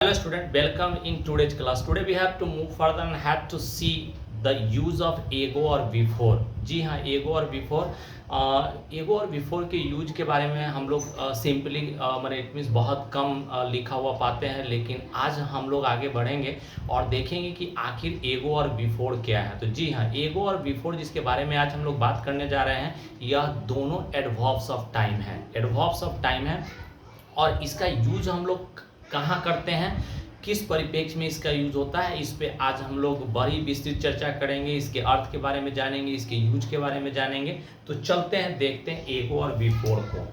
Hello student, welcome in today's class. Today we have to move further and have to see the use of ego और before. जी हाँ, ego और before. ego और before के use के बारे में हम लोग सिंपली मैंने इट मीन्स बहुत कम लिखा हुआ पाते हैं, लेकिन आज हम लोग आगे बढ़ेंगे और देखेंगे कि आखिर ego और before क्या है. तो जी हाँ, ego और before जिसके बारे में आज हम लोग बात करने जा रहे हैं, यह दोनों एडवर्ब्स ऑफ टाइम है. एडवर्ब्स ऑफ टाइम है और इसका यूज हम लोग कहाँ करते हैं, किस परिप्रेक्ष्य में इसका यूज होता है, इस पे आज हम लोग बड़ी विस्तृत चर्चा करेंगे. इसके अर्थ के बारे में जानेंगे, इसके यूज के बारे में जानेंगे. तो चलते हैं, देखते हैं एगो और बिफोर को.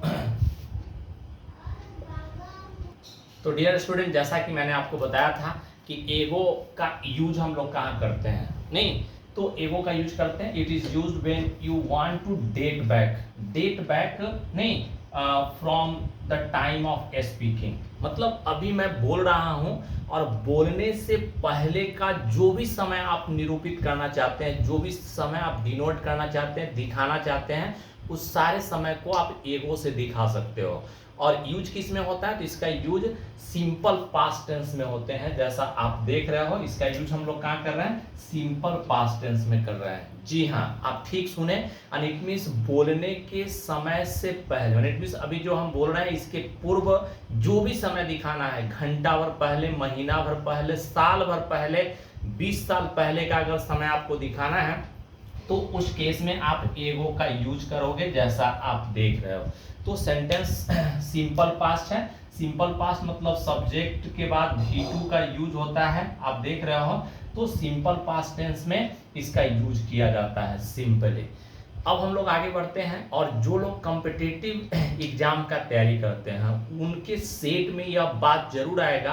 तो डियर स्टूडेंट, जैसा कि मैंने आपको बताया था कि एगो का यूज हम लोग कहाँ करते हैं. नहीं, तो एगो का यूज करते हैं. It is used when you want to date back नहीं from the time of speaking. मतलब अभी मैं बोल रहा हूं और बोलने से पहले का जो भी समय आप निरूपित करना चाहते हैं, जो भी समय आप डिनोट करना चाहते हैं, दिखाना चाहते हैं, उस सारे समय को आप एगो से दिखा सकते हो. और यूज किस में होता है, तो इसका यूज सिंपल पास्ट टेंस में होते हैं. जैसा आप देख रहे हो, इसका यूज हम लोग कहाँ कर रहे हैं, सिंपल पास्ट टेंस में कर रहे हैं. जी हाँ, आप ठीक सुने. एंड इट मीन्स बोलने के समय से पहले, इट मीन्स अभी जो हम बोल रहे हैं इसके पूर्व जो भी समय दिखाना है, घंटा भर पहले, महीना भर पहले, साल भर पहले, 20 साल पहले का अगर समय आपको दिखाना है, तो उस केस में आप एगो का यूज करोगे, जैसा आप देख रहे हो. तो सेंटेंस सिंपल पास्ट है. सिंपल पास्ट मतलब सब्जेक्ट के बाद V2 का यूज होता है, आप देख रहे हो. तो सिंपल पास्ट टेंस में इसका यूज किया जाता है सिंपली. अब हम लोग आगे बढ़ते हैं, और जो लोग कॉम्पिटिटिव एग्जाम का तैयारी करते हैं उनके सेट में यह बात जरूर आएगा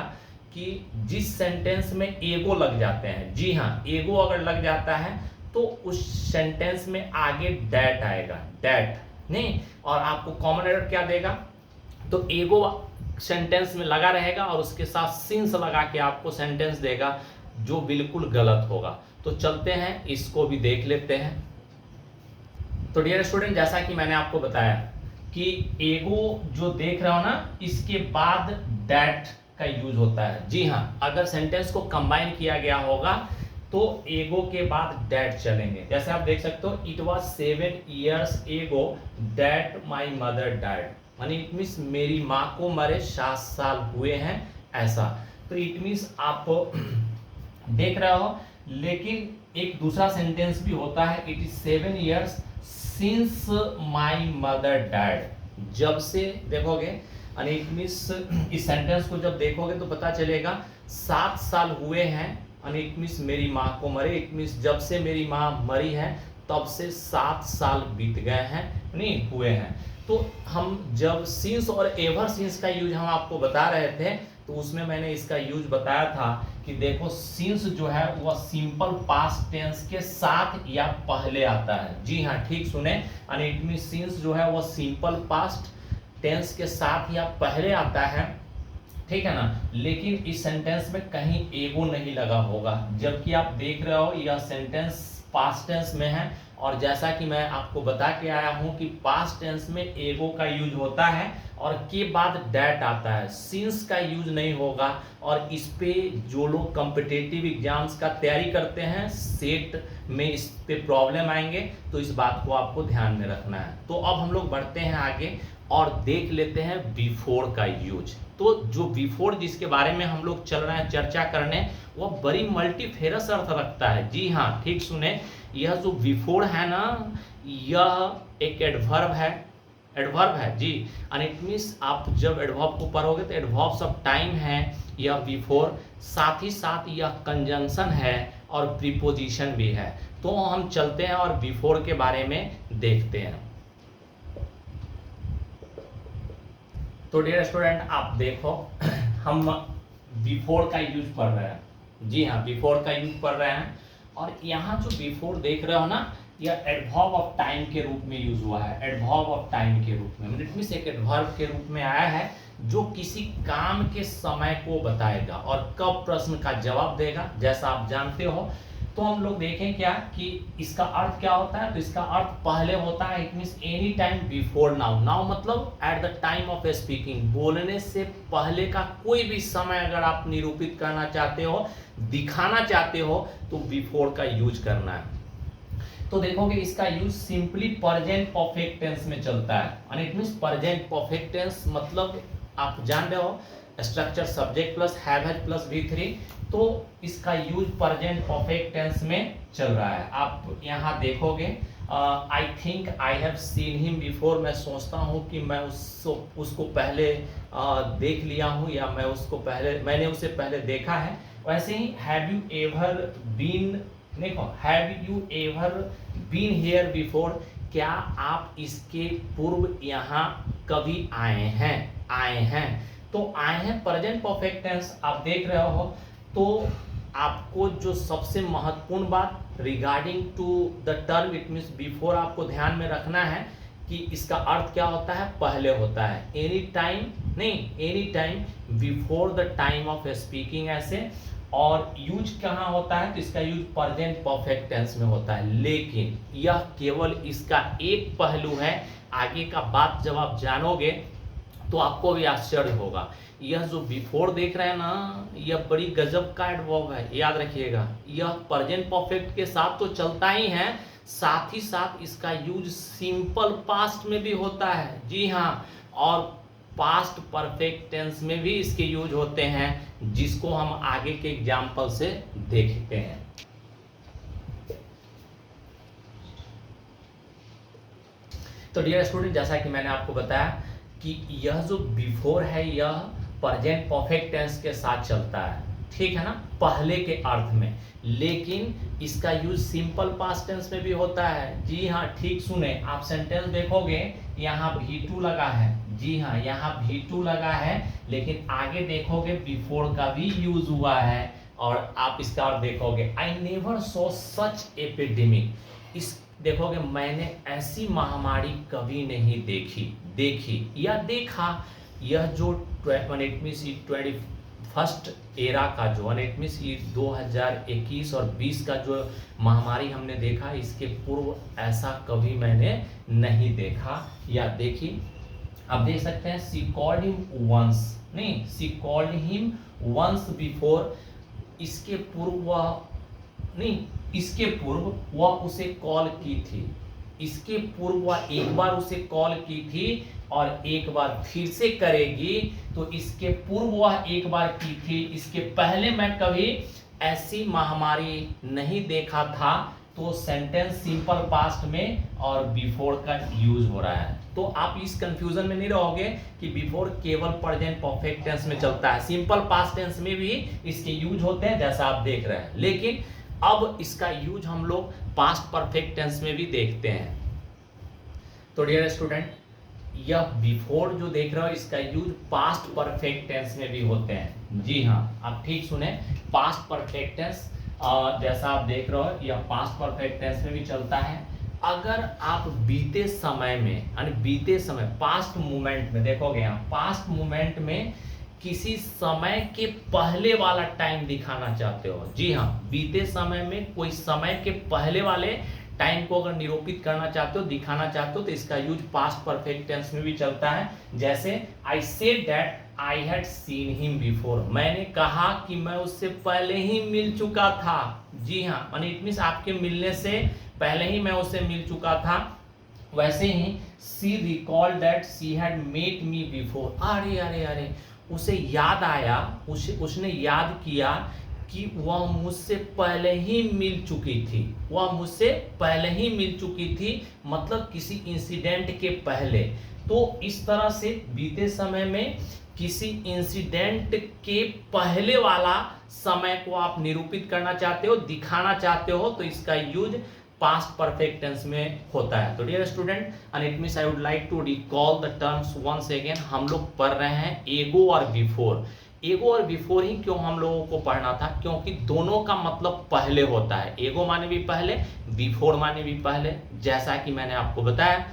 कि जिस सेंटेंस में एगो लग जाते हैं, जी हाँ, एगो अगर लग जाता है तो उस सेंटेंस में आगे डैट आएगा, डैट नहीं. और आपको कॉमन एरर क्या देगा, तो एगो सेंटेंस में लगा रहेगा और उसके साथ सिंस लगा के आपको सेंटेंस देगा, जो बिल्कुल गलत होगा. तो चलते हैं, इसको भी देख लेते हैं. तो डियर स्टूडेंट, जैसा कि मैंने आपको बताया कि एगो जो देख रहे हो ना, इसके बाद दैट का यूज होता है. जी हाँ, अगर सेंटेंस को कंबाइन किया गया होगा तो एगो के बाद दैट चलेंगे. जैसे आप देख सकते हो, इट वाज 7 years एगो दैट माई मदर डाइड. यानी इट मीन्स मेरी माँ को मरे 7 साल हुए हैं, ऐसा. तो इट मीन्स आप देख रहे हो. लेकिन एक दूसरा सेंटेंस भी होता है, it is 7 years since my mother died. जब से देखोगे, यानी इट मीन्स इस सेंटेंस को जब देखोगे तो पता चलेगा 7 साल हुए हैं, यानी इट मीन्स मेरी माँ को मरे. इट मीन्स जब से मेरी माँ मरी है तब से 7 साल बीत गए हैं, नहीं हुए हैं. तो हम जब सिंस और एवर सिंस का यूज हम आपको बता रहे थे, तो उसमें मैंने इसका यूज बताया था कि देखो, सिंस जो है वह सिंपल पास्ट टेंस के साथ या पहले आता है. जी हाँ, ठीक सुने. यानी इट मीन्स सिंस जो है वह सिंपल पास्ट टेंस के साथ या पहले आता है, ठीक है ना. लेकिन इस सेंटेंस में कहीं एगो नहीं लगा होगा, जबकि आप देख रहे हो यह सेंटेंस पास्ट टेंस में है. और जैसा कि मैं आपको बता के आया हूं कि पास्ट टेंस में एगो का यूज होता है और के बाद दैट आता है, सिंस का यूज नहीं होगा. और इस पे जो लोग कॉम्पिटिटिव एग्जाम्स का तैयारी करते हैं, सेट में इस पे प्रॉब्लम आएंगे, तो इस बात को आपको ध्यान में रखना है. तो अब हम लोग बढ़ते हैं आगे और देख लेते हैं बिफोर का यूज. तो जो बिफोर जिसके बारे में हम लोग चल रहे हैं चर्चा करने, वह बड़ी मल्टीफेरस अर्थ रखता है. जी हाँ, ठीक सुने. यह जो बिफोर है ना, यह एक एडवर्ब है जी. एंड इट मीन्स आप जब एडवर्ब को पढ़ोगे तो एडवर्ब्स ऑफ टाइम है यह बिफोर, साथ ही साथ यह कंजंक्शन है और प्रीपोजिशन भी है. तो हम चलते हैं और बिफोर के बारे में देखते हैं. तो डियर स्टूडेंट, आप देखो, हम बिफोर का यूज पढ़ रहे हैं. जी हाँ, बिफोर का यूज पढ़ रहे हैं. और यहाँ जो बिफोर देख रहे हो ना, यह एडवर्ब ऑफ टाइम के रूप में यूज हुआ है. एडवर्ब ऑफ टाइम के रूप में, इट मींस एक एडवर्ब के रूप में आया है जो किसी काम के समय को बताएगा और कब प्रश्न का जवाब देगा. जैसा आप जानते हो तो हम लोग देखें क्या कि इसका अर्थ क्या होता है। तो इसका अर्थ पहले होता है, it means any time before now. Now मतलब at the time of speaking, बोलने से पहले का कोई भी समय अगर आप निरूपित करना चाहते हो, दिखाना चाहते हो, तो बिफोर का यूज करना है। तो देखोगे इसका use simply present perfect tense में चलता है। And it means present perfect tense मतलब आप जान रहे हो structure subject plus have has plus V3, तो इसका यूज प्रेजेंट परफेक्ट टेंस में चल रहा है। आप यहाँ देखोगे I think I have seen him before, मैं सोचता हूँ कि मैं उसको पहले देख लिया हूँ, या मैंने उसे पहले देखा है। वैसे ही हैव यू एवर बीन, देखो have you ever been here before, क्या आप इसके पूर्व यहाँ कभी आए हैं। तो आए हैं प्रेजेंट परफेक्ट टेंस आप देख रहे हो। तो आपको जो सबसे महत्वपूर्ण बात regarding to the term it means before आपको ध्यान में रखना है कि इसका अर्थ क्या होता है, पहले होता है। एनी टाइम नहीं, any time before the time of speaking ऐसे। और यूज कहाँ होता है, तो इसका यूज प्रेजेंट परफेक्ट टेंस में होता है। लेकिन यह केवल इसका एक पहलू है, आगे का बात जब आप जानोगे तो आपको भी आश्चर्य होगा। यह जो बिफोर देख रहे हैं ना, यह बड़ी गजब का एडवर्ब है, याद रखिएगा। यह प्रेजेंट परफेक्ट के साथ तो चलता ही है, साथ ही साथ इसका यूज सिंपल पास्ट में भी होता है। जी हाँ, और पास्ट परफेक्ट टेंस में भी इसके यूज होते हैं, जिसको हम आगे के एग्जाम्पल से देखते हैं। तो डियर स्टूडेंट, जैसा कि मैंने आपको बताया कि यह जो बिफोर है यह प्रेजेंट परफेक्ट टेंस के साथ चलता है, ठीक है ना, पहले के अर्थ में। लेकिन इसका यूज सिंपल पास्ट टेंस में भी होता है। जी हाँ, ठीक सुने, आप सेंटेंस देखोगे यहाँ V2 लगा है। जी हाँ, यहाँ V2 लगा है, लेकिन आगे देखोगे बिफोर का भी यूज हुआ है। और आप इसका अर्थ देखोगे I never saw such epidemic, इस देखोगे मैंने ऐसी महामारी कभी नहीं देखी या देखा। यह जो 21st एरा का जो इट मीन्स 2021 और 20 का जो महामारी हमने देखा, इसके पूर्व ऐसा कभी मैंने नहीं देखा या देखी। आप देख सकते हैं शी कॉल्ड हिम वंस, नहीं she called him once before, इसके पूर्व वह नहीं, इसके पूर्व वह उसे कॉल की थी। इसके पूर्व वह एक बार उसे कॉल की थी और एक बार फिर से करेगी। तो इसके पूर्व वह एक बार की थी, इसके पहले मैं कभी ऐसी महामारी नहीं देखा था। तो सेंटेंस सिंपल पास्ट में और बिफोर का यूज हो रहा है। तो आप इस कंफ्यूजन में नहीं रहोगे कि बिफोर केवल प्रेजेंट परफेक्ट टेंस में चलता है, सिंपल पास्ट टेंस में भी इसके यूज होते हैं, जैसा आप देख रहे हैं। लेकिन अब इसका यूज हम लोग पास्ट परफेक्ट टेंस में भी देखते हैं। तो डियर स्टूडेंट, यह बिफोर जो देख रहे हो इसका यूज पास्ट परफेक्ट टेंस में भी होते हैं। जी हाँ, आप ठीक सुने, पास्ट परफेक्ट टेंस जैसा आप देख रहे हो यह पास्ट परफेक्ट टेंस में भी चलता है। अगर आप बीते समय में यानी बीते समय पास्ट मोमेंट में देखोगे, यहाँ पास्ट मोमेंट में किसी समय के पहले वाला टाइम दिखाना चाहते हो। जी हाँ, बीते समय में कोई समय के पहले वाले टाइम को अगर निरूपित करना चाहते हो, दिखाना चाहते हो, तो इसका यूज पास्ट परफेक्ट टेंस में भी चलता है। जैसे I said that I had seen him before, मैंने कहा कि मैं उससे पहले ही मिल चुका था। जी हाँ, माने इट मींस आपके मिलने से पहले ही मैं उससे मिल चुका था। वैसे ही she recalled that she had met me before, अरे अरे अरे, उसे याद आया, उसने याद किया कि वह मुझसे पहले ही मिल चुकी थी। वह मुझसे पहले ही मिल चुकी थी मतलब किसी इंसिडेंट के पहले। तो इस तरह से बीते समय में किसी इंसिडेंट के पहले वाला समय को आप निरूपित करना चाहते हो, दिखाना चाहते हो, तो इसका यूज पास्ट परफेक्ट टेंस में होता है। तो dear student, and it means I would like to recall the terms once again. हम लोग पढ़ रहे हैं एगो और बिफोर। एगो और बिफोर ही क्यों हम लोगों को पढ़ना था, क्योंकि दोनों का मतलब पहले होता है। एगो माने भी पहले, बिफोर माने भी पहले, जैसा कि मैंने आपको बताया।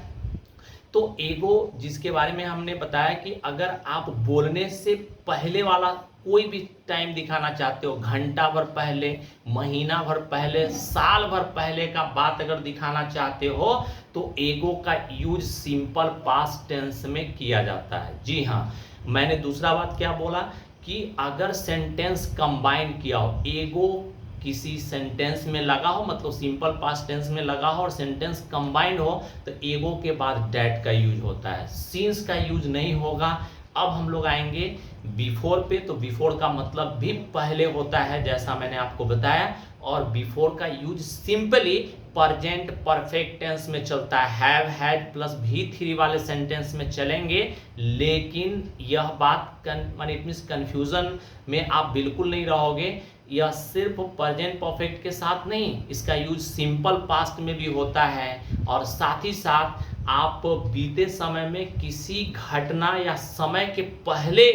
तो एगो जिसके बारे में हमने बताया कि अगर आप बोलने से पहले वाला कोई भी टाइम दिखाना चाहते हो, घंटा भर पहले, महीना भर पहले, साल भर पहले का बात अगर दिखाना चाहते हो तो एगो का यूज सिंपल पास्ट टेंस में किया जाता है। जी हाँ, मैंने दूसरा बात क्या बोला कि अगर सेंटेंस कंबाइन किया हो, एगो किसी सेंटेंस में लगा हो, मतलब सिंपल पास्ट टेंस में लगा हो और सेंटेंस कंबाइंड हो, तो एगो के बाद डैट का यूज होता है, सिंस का यूज नहीं होगा। अब हम लोग आएंगे बिफोर पे, तो बिफोर का मतलब भी पहले होता है जैसा मैंने आपको बताया, और बिफोर का use simply present perfect tense में चलता है, हैव हैड प्लस V3 वाले सेंटेंस में चलेंगे। लेकिन यह बात माने इट मींस कंफ्यूजन में आप बिल्कुल नहीं रहोगे, यह सिर्फ प्रेजेंट परफेक्ट के साथ नहीं, इसका यूज सिंपल पास्ट में भी होता है, और साथ ही साथ आप बीते समय में किसी घटना या समय के पहले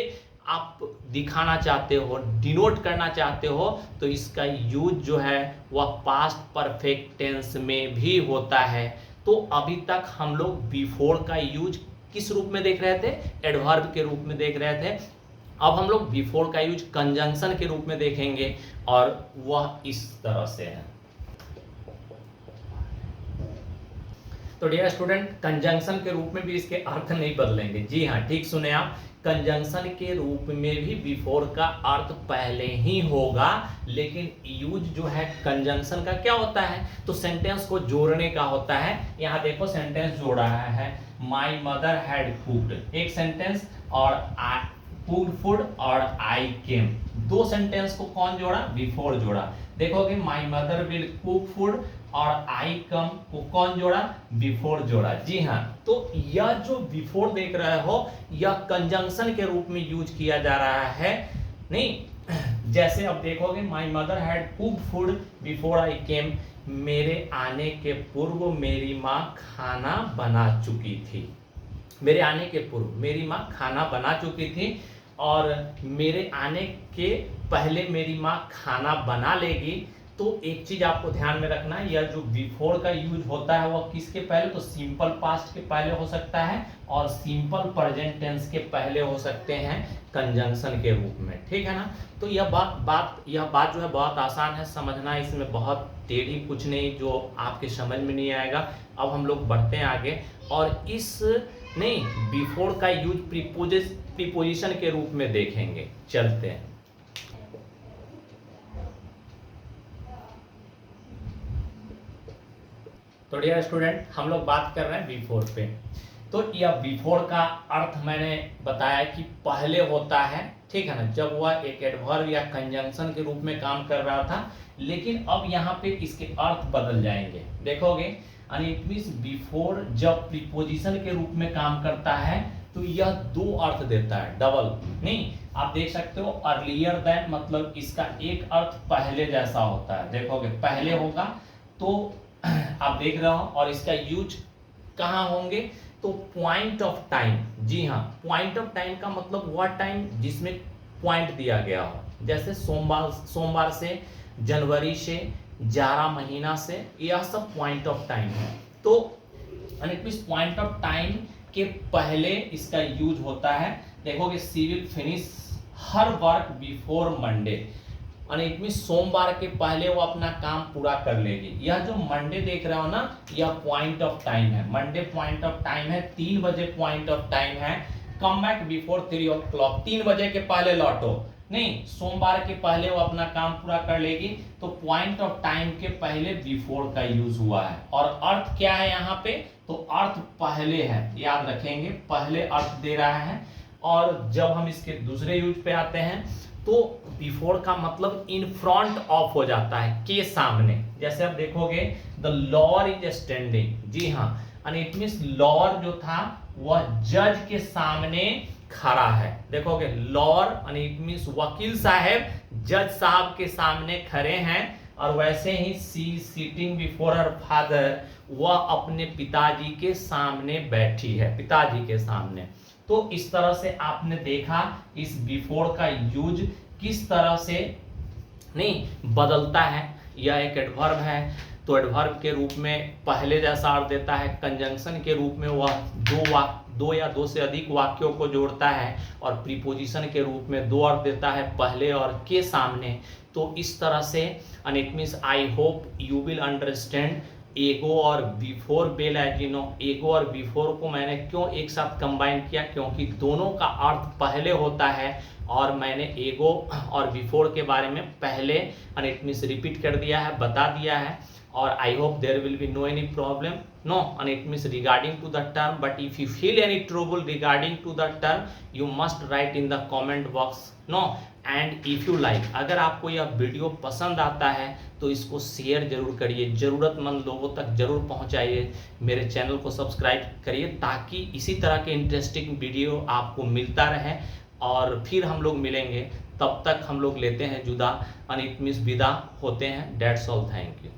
आप दिखाना चाहते हो, डिनोट करना चाहते हो, तो इसका यूज जो है वह पास्ट परफेक्ट टेंस में भी होता है। तो अभी तक हम लोग बिफोर का यूज किस रूप में देख रहे थे? एडवर्ब के रूप में देख रहे थे। अब हम लोग बिफोर का यूज कंजंक्शन के रूप में देखेंगे, और वह इस तरह से है। तो डियर स्टूडेंट, कंजंक्शन के रूप में भी इसके अर्थ नहीं बदलेंगे। जी हाँ, ठीक सुने आप, कंजंक्शन के रूप में भी बिफोर का अर्थ पहले ही होगा, लेकिन यूज जो है कंजंक्शन का क्या होता है? तो सेंटेंस को जोड़ने का होता है। यहाँ देखो सेंटेंस जोड़ रहा है, माई मदर हैड कुक्ड, एक सेंटेंस, और कुक्ड फूड और आई केम, दो सेंटेंस को कौन जोड़ा? बिफोर जोड़ा। देखोगे my mother will cook food और आई कम को कौन जोड़ा? बिफोर जोड़ा। जी हाँ, तो यह जो बिफोर देख रहे हो यह कंजंक्शन के रूप में यूज किया जा रहा है। नहीं, जैसे अब देखोगे my mother had cooked food before I came, मेरे आने के पूर्व मेरी माँ खाना बना चुकी थी। मेरे आने के पूर्व मेरी माँ खाना बना चुकी थी, और मेरे आने के पहले मेरी माँ खाना बना लेगी। तो एक चीज आपको ध्यान में रखना है, यह जो बिफोर का यूज होता है वह किसके पहले? तो सिंपल पास्ट के पहले हो सकता है, और सिंपल प्रेजेंट टेंस के पहले हो सकते हैं कंजंक्शन के रूप में। ठीक है ना? तो यह बात जो है बहुत आसान है समझना, इसमें बहुत टेढ़ी कुछ नहीं जो आपके समझ में नहीं आएगा। अब हम लोग बढ़ते हैं आगे, और इस नहीं बिफोर का यूज प्रीपोजिशन के रूप में देखेंगे। चलते हैं। तो डियर स्टूडेंट, हम लोग बात कर रहे हैं बिफोर पे। तो यह बिफोर का अर्थ मैंने बताया कि पहले होता है, ठीक है ना, जब वह एक एडवर्ब या कंजंक्शन के रूप में काम कर रहा था। लेकिन अब यहाँ पे इसके अर्थ बदल जाएंगे, देखोगे। इट मींस बिफोर जब प्रीपोजिशन के रूप में काम करता है तो यह दो अर्थ देता है, डबल नहीं। आप देख सकते हो अर्लियर देन, मतलब इसका एक अर्थ पहले जैसा होता है, देखोगे पहले होगा तो आप देख रहे हो, और इसका यूज कहाँ होंगे? तो पॉइंट ऑफ टाइम। जी हाँ, पॉइंट ऑफ टाइम का मतलब वह टाइम जिसमें पॉइंट दिया गया हो, जैसे सोमवार से, जनवरी से, 11 महीना से, यह सब पॉइंट ऑफ टाइम है। तो it means point of time के पहले इसका यूज होता है। देखोगे she will finish her work before Monday, it means सोमवार के पहले वो अपना काम पूरा कर लेगी। यह जो मंडे देख रहे हो ना, यह पॉइंट ऑफ टाइम है, मंडे पॉइंट ऑफ टाइम है, 3 बजे पॉइंट ऑफ टाइम है। कम बैक बिफोर 3 o'clock, 3 बजे के पहले लौटो, नहीं सोमवार के पहले वो अपना काम पूरा कर लेगी। तो पॉइंट ऑफ टाइम के पहले बिफोर का यूज हुआ है, और अर्थ क्या है यहाँ पे? तो अर्थ पहले है, याद रखेंगे, पहले अर्थ दे रहा है। और जब हम इसके दूसरे यूज पे आते हैं तो बिफोर का मतलब इन फ्रंट ऑफ हो जाता है, के सामने। जैसे आप देखोगे द लॉयर इज स्टैंडिंग, जी हाँ, इट मींस लॉयर जो था वह जज के सामने खड़ा है। देखोगे लॉयर इट मींस वकील साहब जज साहब के सामने खड़े हैं, और वैसे ही सी सिटिंग बिफोर हर फादर, वह अपने पिताजी के सामने बैठी है, पिताजी के सामने। तो इस तरह से आपने देखा इस बिफोर का यूज किस तरह से नहीं बदलता है। यह एक एडवर्ब है, तो एडवर्ब के रूप में पहले जैसा अर्थ देता है, कंजंक्शन के रूप में वह दो या दो से अधिक वाक्यों को जोड़ता है और प्रीपोजिशन के रूप में दो अर्थ देता है पहले और के सामने। तो इस तरह से and it means I hope you will understand ago और before bell as you know. Ago और बिफोर को मैंने क्यों एक साथ कंबाइन किया, क्योंकि दोनों का अर्थ पहले होता है और मैंने एगो और बिफोर के बारे में पहले एंड इट मीन्स रिपीट कर दिया है, बता दिया है। और I hope there will be no any problem, no and it means regarding to the term, but if you feel any trouble regarding to the term you must write in the comment box, no. And if you like, अगर आपको यह video पसंद आता है तो इसको share जरूर करिए, ज़रूरतमंद लोगों तक जरूर पहुंचाइए। मेरे चैनल को सब्सक्राइब करिए ताकि इसी तरह के इंटरेस्टिंग वीडियो आपको मिलता रहे। और फिर हम लोग मिलेंगे, तब तक हम लोग लेते हैं जुदा एंड इट मीन्स विदा होते हैं। That's all, thank you.